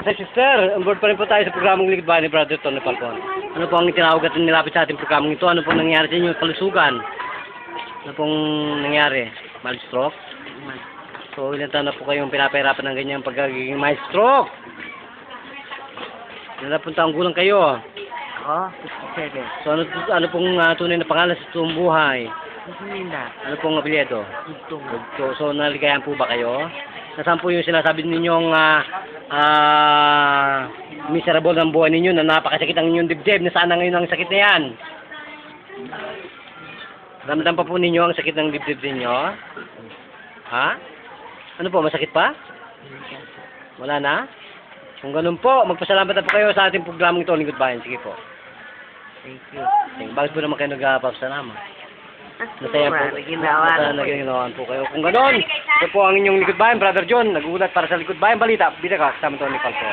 Sa sister, on board pa rin po tayo sa programang Likod Bahay ni Brother Tony Falcon. Ano po ang tinawag at nilapit sa ating programang ito? Ano po nangyari sa inyo? Kalusugan? Ano pong nangyari? Mild stroke? So, ilan taon na po kayong pinapahirapan ng ganyang pagkagiging mild stroke? Ilan pong taong gulang kayo? Oo, 57. So, ano pong tunay na pangalan sa totoong buhay? Bismillah. Ano pong apelyido? Itong. So, naligayan po ba kayo? Nasaan po yung sinasabi ninyong miserable ng buhay ninyo na napakasakit ang inyong dibdib? Nasaan na ngayon ang sakit na yan? Ramdam pa po ninyo ang sakit ng dibdib ninyo? Ha? Ano po, masakit pa? Wala na? Kung ganun po, magpasalamat na po kayo sa ating programang ito, Lingkod Bayan. Sige po. Thank you. Bakit po naman kayo nagpapasalamat? Masaya po. Naginawaan po kayo. Kung gano'n, ito po ang inyong Likod Bayan, Brother John. Nagulat para sa Likod Bayan Balita. Bida ka, kasama ito ni Falco.